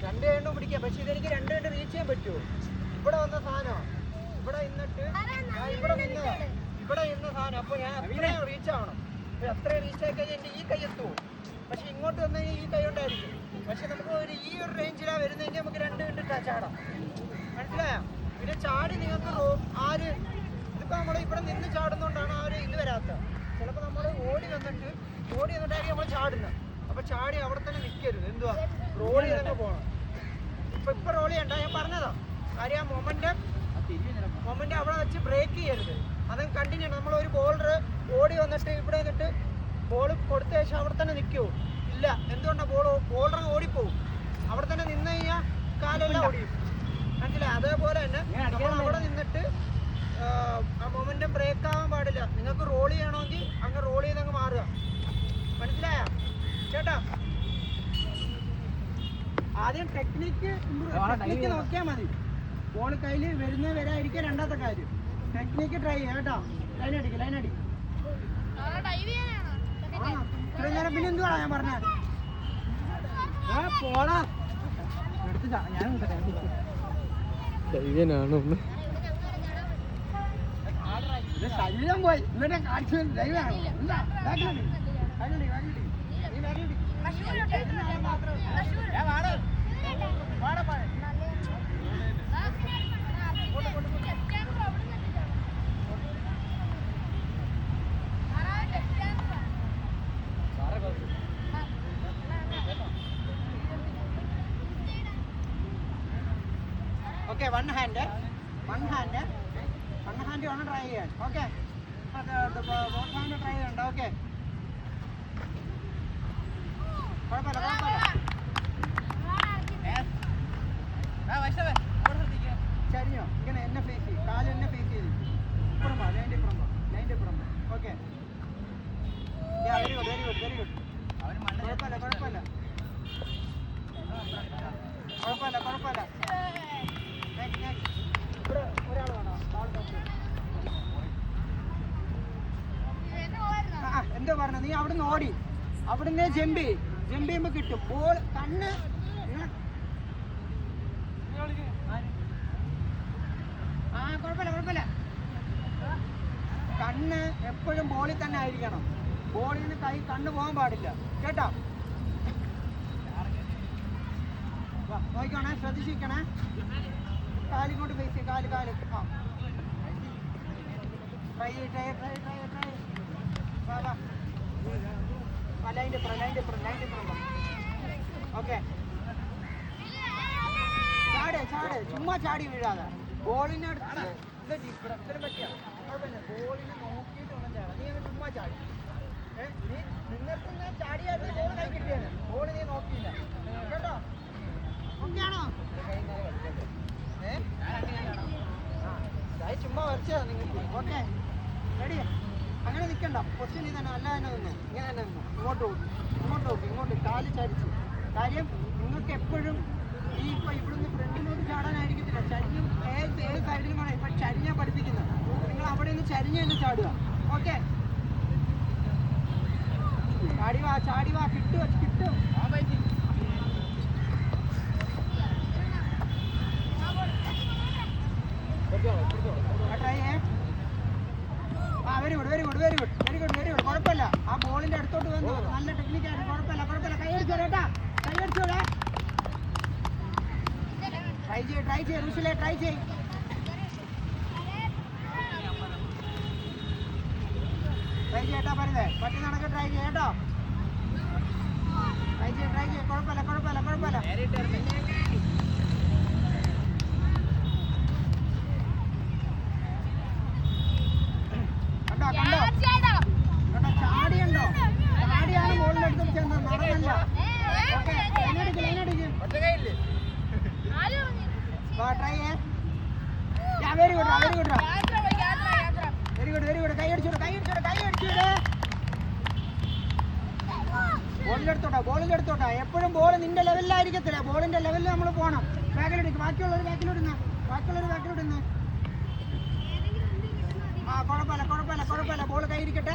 രണ്ട് കണ്ടും പിടിക്കാം. പക്ഷെ ഇതെനിക്ക് രണ്ട് കണ്ട് റീച്ച് ചെയ്യാൻ പറ്റുമോ? ഇവിടെ വന്ന സാധനം ഇവിടെ നിന്നിട്ട് ഇവിടെ ഇരുന്ന സാധനം. അപ്പൊ ഞാൻ അത്രയും റീച്ച് ആവണം. അത്രയും റീച്ച് ആയി കഴിഞ്ഞാൽ എൻ്റെ ഈ കൈ എത്തുമോ? പക്ഷെ ഇങ്ങോട്ട് വന്നു കഴിഞ്ഞാൽ ഈ കൈ ഉണ്ടായിരിക്കും. പക്ഷെ നമുക്ക് ഈ ഒരു റേഞ്ചിലാണ് വരുന്നതെങ്കിൽ നമുക്ക് രണ്ട് കണ്ടിട്ടാ ചാടാം. മനസ്സിലായോ? പിന്നെ ചാടി നിങ്ങൾക്ക് ഇതിപ്പോ നമ്മൾ ഇവിടെ നിന്ന് ചാടുന്നോണ്ടാണ് ആ ഒരു ഇത് വരാത്തത്. ചിലപ്പോൾ നമ്മൾ ഓടി വന്നിട്ടായിരിക്കും നമ്മൾ ചാടുന്നത്. അപ്പൊ ചാടി അവിടെ തന്നെ നിൽക്കരുത്. എന്തുവാ റോൾ ചെയ്തൊക്കെ പോകണം. ഇപ്പൊ റോൾ ചെയ്യണ്ട, ഞാൻ പറഞ്ഞതാ കാര്യം. ആ മൊമെന്റ് അവിടെ വെച്ച് ബ്രേക്ക് ചെയ്യരുത്. അതും കണ്ടിന്യൂ. നമ്മളൊരു ബോളർ ഓടി വന്നിട്ട് ഇവിടെ നിന്നിട്ട് ബോൾ കൊടുത്ത ശേഷം അവിടെ തന്നെ നിൽക്കുമോ? ഇല്ല. എന്തുകൊണ്ടാണ് ബോളർ ഓടിപ്പോവും. അവിടെ തന്നെ നിന്ന് കഴിഞ്ഞാൽ കാലെല്ലാം ഓടിയും. മനസ്സിലായി? അതേപോലെ തന്നെ നമ്മൾ അവിടെ നിന്നിട്ട് ആ മൊമെന്റം ബ്രേക്ക് ആവാൻ പാടില്ല. നിങ്ങൾക്ക് റോൾ ചെയ്യണമെങ്കിൽ അങ്ങ് റോൾ ചെയ്തങ്ങ് മാറുക. മനസ്സിലായോ ചേട്ടാ? ആദ്യം ടെക്നിക്ക് നോക്കിയാൽ മതി. ബോൾ കയ്യിൽ വരുന്ന വരായിരിക്കും രണ്ടാമത്തെ കാര്യം. ടെക്നിക്ക് ട്രൈ ചെയ്യാം കേട്ടോ. ലൈനടി ഇത്രയും നേരം പിന്നെ എന്തുവാ ഞാൻ പറഞ്ഞത്? പോളാ എടുത്തിട്ടാ ഞാൻ ശരീരം പോയി. എന്നിട്ട് കാണിച്ചു ദൈവമാണോ? Okay, one hand on try here. Okay, the both hand try and okay. ചരിഞ്ഞോ? ഇങ്ങനെ എന്നെ ഫേസ് ചെയ്യും. കാല് എന്നെ ഫേസ് ചെയ്തു. ഇപ്പുറം ലൈൻ്റെ പുറം. Okay, very good. കുഴപ്പമില്ല. ഇവിടെ ഒരാൾ വേണോ? എന്തോ പറഞ്ഞ നീ അവിടുന്ന് ഓടി, അവിടുന്ന് ജമ്പ് ചെയ്യുമ്പോ കിട്ടും ബോൾ. കണ്ണ് കുഴപ്പമില്ല. കണ്ണ് എപ്പോഴും ബോളിൽ തന്നെ ആയിരിക്കണം. ബോളിൽ നിന്ന് കണ്ണ് പോകാൻ പാടില്ല കേട്ടോ. നോക്കണേ, ശ്രദ്ധിച്ചിരിക്കണേ. കാലിങ്ങോട്ട് ഫേസ് ചെയ്യും. കാല് ട്രൈ. ലൈൻ്റെ പുറം. ഓക്കെ, ചാട്. ചുമ്മാ ചാടി വീഴാതെ. ബോളിനെ പറ്റിയാ കുഴപ്പമില്ല. ബോളിനെ നോക്കിയിട്ട് വേണം ചാടാൻ. നീ അങ്ങനെ ചുമ്മാ ചാടി. നിങ്ങൾക്ക് ചാടിയായിട്ട് ബോൾ കൈ കിട്ടിയാണ്. ബോൾ നീ നോക്കിയില്ല കേട്ടോ. ഓക്കെയാണോ? ചുമ്മാ വരച്ചതാ നിങ്ങൾക്ക്. Okay, ready? അങ്ങനെ നിൽക്കണ്ട. പൊസിഷൻ തന്നെ അല്ല തന്നെ നിന്നു. ഇങ്ങനെ തന്നെ നിന്നു. ഇങ്ങോട്ട് കാല് ചരിച്ചു. കാര്യം നിങ്ങൾക്ക് എപ്പോഴും ഇപ്പൊ ഇവിടുന്ന് ഫ്രണ്ടിലോട്ട് ചാടാനായിരിക്കത്തില്ല. ചരിഞ്ഞും ഏത് സൈഡിലും വേണം. ഇപ്പൊ ചരിഞ്ഞാ പഠിപ്പിക്കുന്നത്. നിങ്ങൾ അവിടെ നിന്ന് ചരിഞ്ഞ് തന്നെ ചാടുക. ഓക്കെ, ചാടി വാ. കിട്ടും. ട്രൈ ചെയ്യേ. Very good. കുഴപ്പമില്ല. ആ ബോളിന്റെ അടുത്തോട്ട് വന്നു. നല്ല ടെക്നിക്കാണ്. കുഴപ്പമില്ല. കൈ അടിച്ചോടാ. ട്രൈ ചെയ്യ് ഋഷിലെ. ട്രൈ ചെയ്യ് കേട്ടോ. പറയുന്നേ പറ്റി നടക്ക്. ട്രൈ ചെയ്യ്. കുഴപ്പമില്ല. കണ്ടോ? ചാടിയുണ്ടോ? ചാടിയാണ് ബോളിന്റെ അടുത്ത് ചെന്നത്. നടന്നല്ല. ഓക്കെ, ലൈനടിക്ക്. ട്രൈ ചെയ്യേ. Very good. കൈ അടിച്ചോട്ടെ. ബോളിന്റെ അടുത്തോട്ടാ. എപ്പോഴും ബോൾ നിന്റെ ലെവലിലായിരിക്കത്തില്ല. ബോളിന്റെ ലെവലിൽ നമ്മൾ പോകണം. ബാക്കിലോട്ട്. ബാക്കിയുള്ളവർ ബാക്കിലോട്ട്. കുഴപ്പമില്ല. ബോൾ കൈ ഇരിക്കട്ടെ.